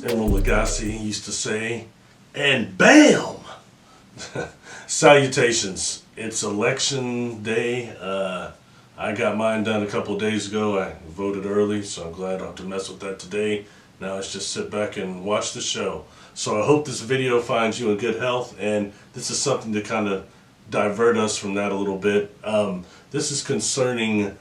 as Emeril Lagasse used to say, and BAM! Salutations. It's election day. I got mine done a couple of days ago. I voted early, so I'm glad I don't have to mess with that today. Now let's just sit back and watch the show. So I hope this video finds you in good health, and this is something to kind of divert us from that a little bit. This is concerning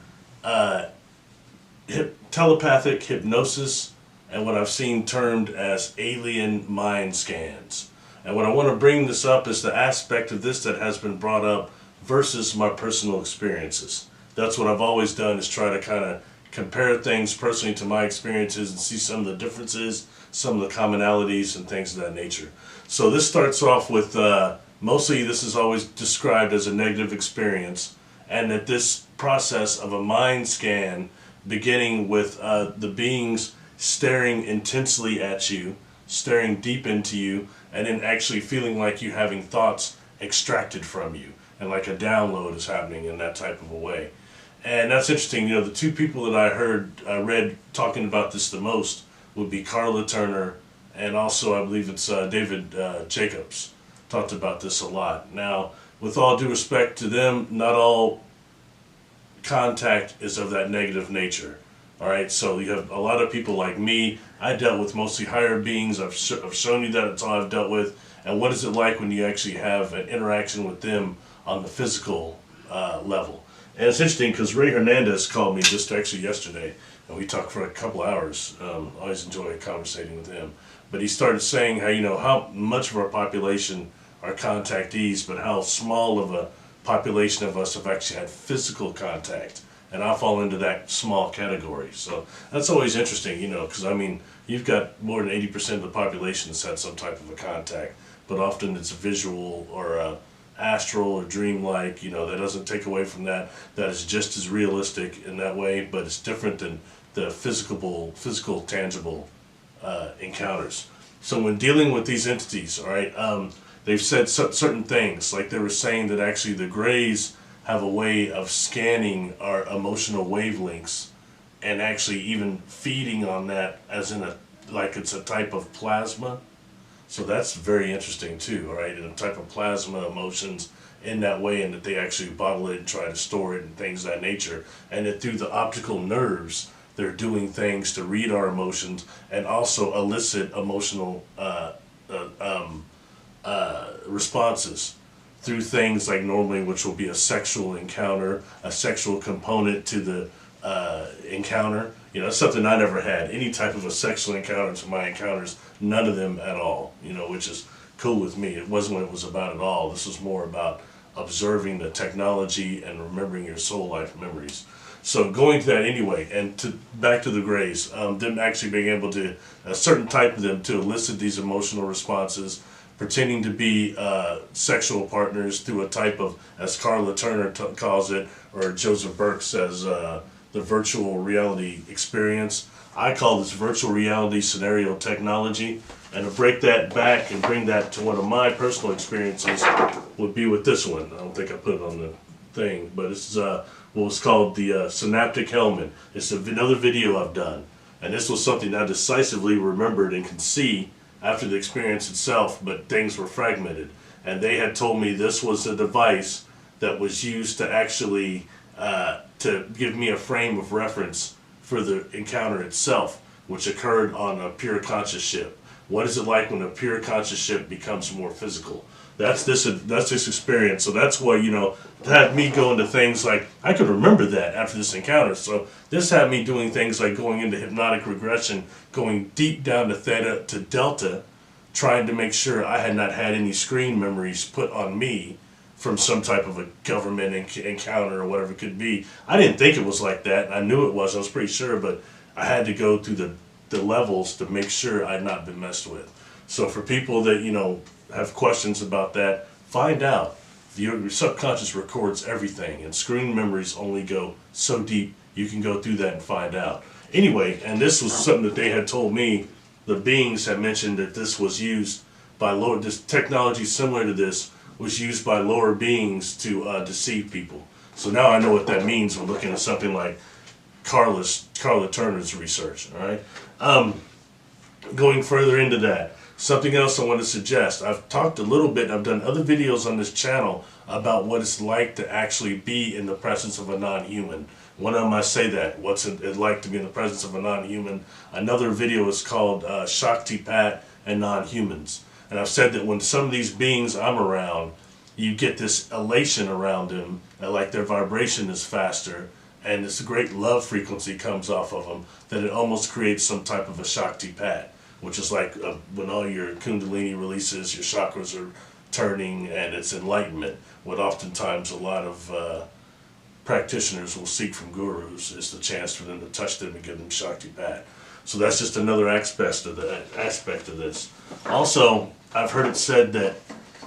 telepathic hypnosis and what I've seen termed as alien mind scans. And what I want to bring this up is the aspect of this that has been brought up versus my personal experiences. That's what I've always done, is try to kind of compare things personally to my experiences and see some of the differences, some of the commonalities and things of that nature. So this starts off with, mostly this is always described as a negative experience, and that this process of a mind scan beginning with the beings staring intensely at you, staring deep into you, and then actually feeling like you having thoughts extracted from you, and like a download is happening in that type of a way. And that's interesting. You know, the two people that I read talking about this the most would be Carla Turner, and also I believe it's David Jacobs talked about this a lot. Now, with all due respect to them, not all contact is of that negative nature. Alright, so you have a lot of people like me. I dealt with mostly higher beings. I've shown you that it's all I've dealt with. And what is it like when you actually have an interaction with them on the physical level? And it's interesting because Ray Hernandez called me just actually yesterday, and we talked for a couple hours. Always enjoy conversating with him. But he started saying how, you know, how much of our population are contactees, but how small of a population of us have actually had physical contact. And I fall into that small category. So that's always interesting, you know, because I mean, you've got more than 80% of the population that's had some type of a contact, but often it's visual or astral or dreamlike. You know, that doesn't take away from that. That is just as realistic in that way, but it's different than the physical, tangible encounters. So when dealing with these entities, all right, they've said certain things, like they were saying that actually the Greys have a way of scanning our emotional wavelengths and actually even feeding on that as in like it's a type of plasma. So that's very interesting too, all right, and a type of plasma emotions in that way, and that they actually bottle it and try to store it and things of that nature, and that through the optical nerves they're doing things to read our emotions and also elicit emotional responses through things like normally, which will be a sexual encounter, a sexual component to the encounter. You know, that's something I never had. Any type of a sexual encounter to my encounters, none of them at all, you know, which is cool with me. It wasn't what it was about at all. This was more about observing the technology and remembering your soul life memories. So going to that anyway, and back to the Greys, them actually being able to, a certain type of them, to elicit these emotional responses, pretending to be sexual partners through a type of, as Carla Turner calls it, or Joseph Burke says, the virtual reality experience. I call this virtual reality scenario technology. And to break that back and bring that to one of my personal experiences would be with this one. I don't think I put it on the thing, but it's what was called the synaptic helmet. It's another video I've done. And this was something I decisively remembered and could see after the experience itself, but things were fragmented. And they had told me this was a device that was used to actually to give me a frame of reference for the encounter itself, which occurred on a pure conscious ship. What is it like when a pure conscious ship becomes more physical? That's this experience. So that's why, you know, had me go into things like, I could remember that after this encounter. So this had me doing things like going into hypnotic regression, going deep down to theta to delta, trying to make sure I had not had any screen memories put on me from some type of a government encounter or whatever it could be. I didn't think it was like that. I knew it was. I was pretty sure, but I had to go through the levels to make sure I had not been messed with. So for people that, you know, have questions about that, find out. Your subconscious records everything, and screen memories only go so deep. You can go through that and find out. Anyway, and this was something that they had told me. The beings had mentioned that this was used by this technology similar to this was used by lower beings to deceive people. So now I know what that means when looking at something like Carla Turner's research. All right. Going further into that, something else I want to suggest. I've talked a little bit, I've done other videos on this channel about what it's like to actually be in the presence of a non-human. One of them I say that, what's it like to be in the presence of a non-human. Another video is called Shakti Pat and Non-Humans. And I've said that when some of these beings I'm around, you get this elation around them, like their vibration is faster, and this great love frequency comes off of them, that it almost creates some type of a Shakti Pat, which is like when all your Kundalini releases, your chakras are turning, and it's enlightenment. What oftentimes a lot of practitioners will seek from gurus is the chance for them to touch them and give them Shakti Pat. So that's just another aspect of this. Also, I've heard it said that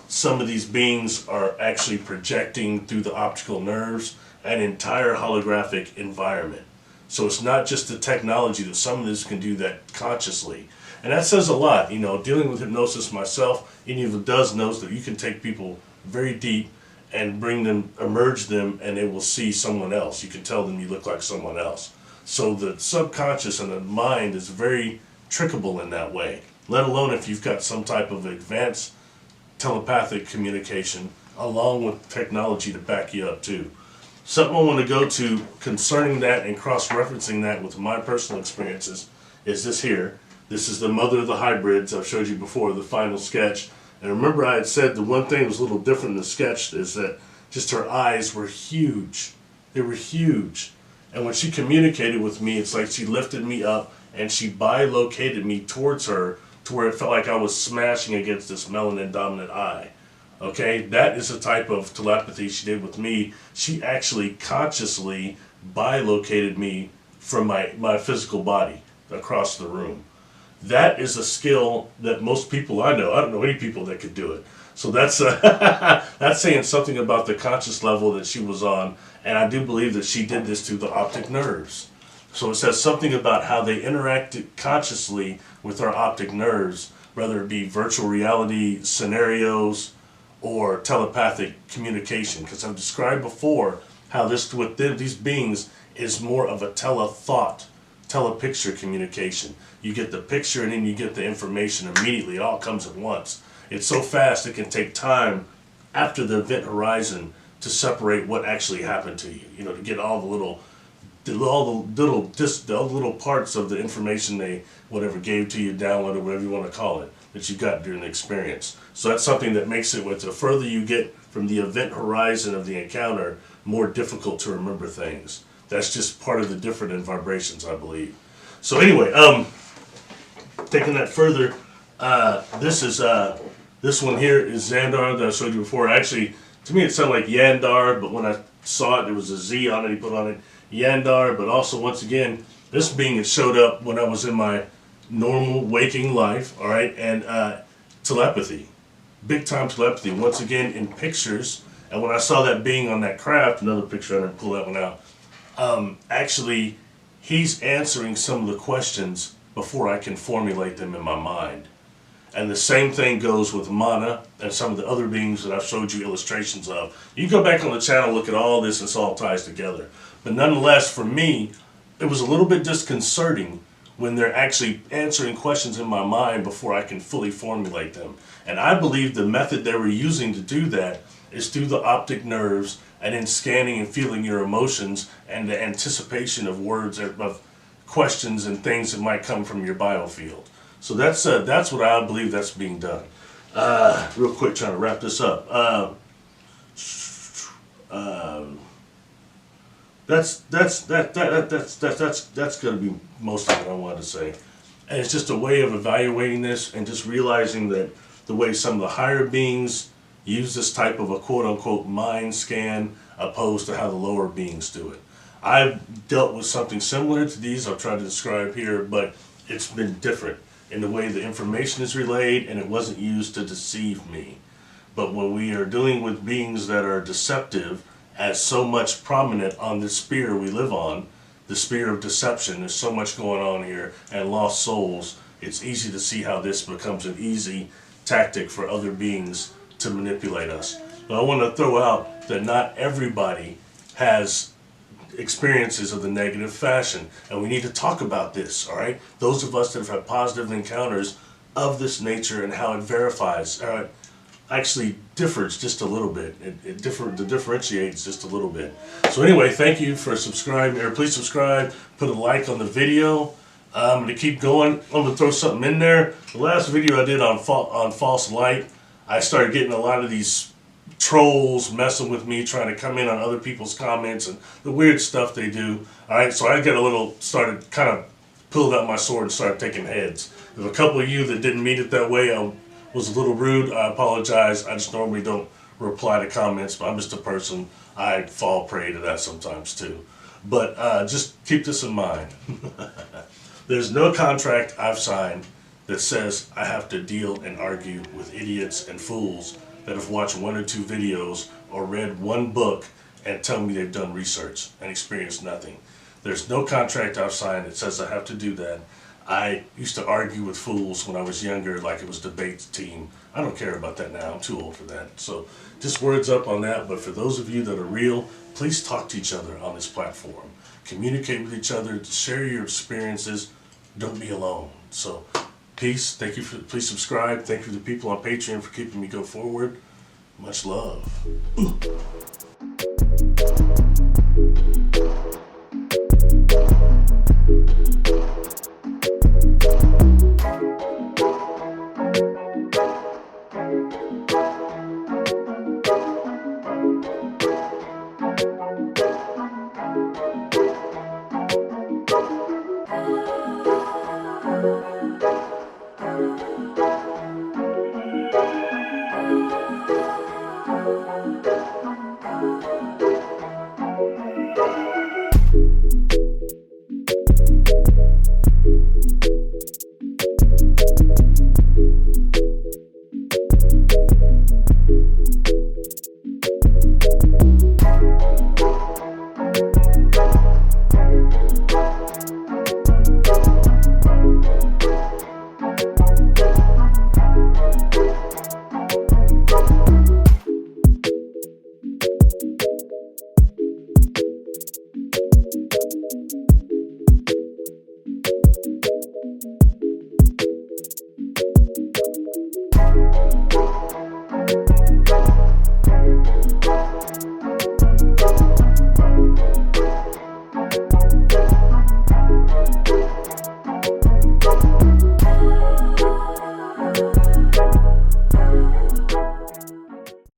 some of these beings are actually projecting through the optical nerves an entire holographic environment. So it's not just the technology, that some of this can do that consciously. And that says a lot. You know, dealing with hypnosis myself, any of it does knows that you can take people very deep and bring them, emerge them, and they will see someone else. You can tell them you look like someone else. So the subconscious and the mind is very trickable in that way, let alone if you've got some type of advanced telepathic communication along with technology to back you up too. Something I want to go to concerning that and cross-referencing that with my personal experiences is this here. This is the mother of the hybrids I've showed you before, the final sketch. And remember I had said the one thing that was a little different in the sketch is that just her eyes were huge. They were huge. And when she communicated with me, it's like she lifted me up and she bilocated me towards her to where it felt like I was smashing against this melanin dominant eye. Okay, that is a type of telepathy she did with me. She actually consciously bilocated me from my physical body across the room. That is a skill that most people I don't know any people that could do it. So that's that's saying something about the conscious level that she was on, and I do believe that she did this through the optic nerves. So it says something about how they interacted consciously with our optic nerves, whether it be virtual reality scenarios or telepathic communication. Because I've described before how this with these beings is more of a telethought, telepicture communication. You get the picture and then you get the information immediately. It all comes at once. It's so fast it can take time after the event horizon to separate what actually happened to you. You know, to get all the little parts of the information they whatever gave to you, download, or whatever you want to call it, that you got during the experience. So that's something that makes it, the further you get from the event horizon of the encounter, more difficult to remember things. That's just part of the different in vibrations, I believe. So anyway, taking that further, this one here is Xandar that I showed you before. Actually, to me it sounded like Yandar, but when I saw it, there was a Z on it. He put on it Yandar, but also once again, this being it showed up when I was in my normal waking life. All right, and telepathy, big time telepathy. Once again in pictures, and when I saw that being on that craft, another picture, I didn't pull that one out. Actually, he's answering some of the questions before I can formulate them in my mind. And the same thing goes with Mana and some of the other beings that I've showed you illustrations of. You go back on the channel, look at all this, this all ties together. But nonetheless, for me, it was a little bit disconcerting when they're actually answering questions in my mind before I can fully formulate them. And I believe the method they were using to do that is through the optic nerves and in scanning and feeling your emotions and the anticipation of words, of questions and things that might come from your biofield. So that's what I believe that's being done. Real quick, trying to wrap this up. That's going to be most of what I wanted to say. And it's just a way of evaluating this and just realizing that the way some of the higher beings use this type of a quote-unquote mind scan opposed to how the lower beings do it. I've dealt with something similar to these I've tried to describe here, but it's been different in the way the information is relayed, and it wasn't used to deceive me. But when we are dealing with beings that are deceptive, as so much prominent on this sphere we live on, the sphere of deception, there's so much going on here, and lost souls, it's easy to see how this becomes an easy tactic for other beings to manipulate us. But I want to throw out that not everybody has experiences of the negative fashion. And we need to talk about this, all right? Those of us that have had positive encounters of this nature and how it verifies, actually differs just a little bit. It differentiates just a little bit. So anyway, thank you for subscribing, or please subscribe, put a like on the video. I'm going to keep going. I'm going to throw something in there. The last video I did on false light, I started getting a lot of these trolls messing with me, trying to come in on other people's comments and the weird stuff they do. Alright, so I got a little, started kind of pulled out my sword and started taking heads. There's a couple of you that didn't mean it that way. I was a little rude. I apologize. I just normally don't reply to comments, but I'm just a person. I fall prey to that sometimes too. But just keep this in mind. There's no contract I've signed that says I have to deal and argue with idiots and fools that have watched 1 or 2 videos or read 1 book and tell me they've done research and experienced nothing. There's no contract I've signed that says I have to do that. I used to argue with fools when I was younger like it was debate team. I don't care about that now. I'm too old for that. So just words up on that. But for those of you that are real, please talk to each other on this platform. Communicate with each other. Share your experiences. Don't be alone. So peace. Thank you. Please subscribe. Thank you to the people on Patreon for keeping me go forward. Much love. Ooh.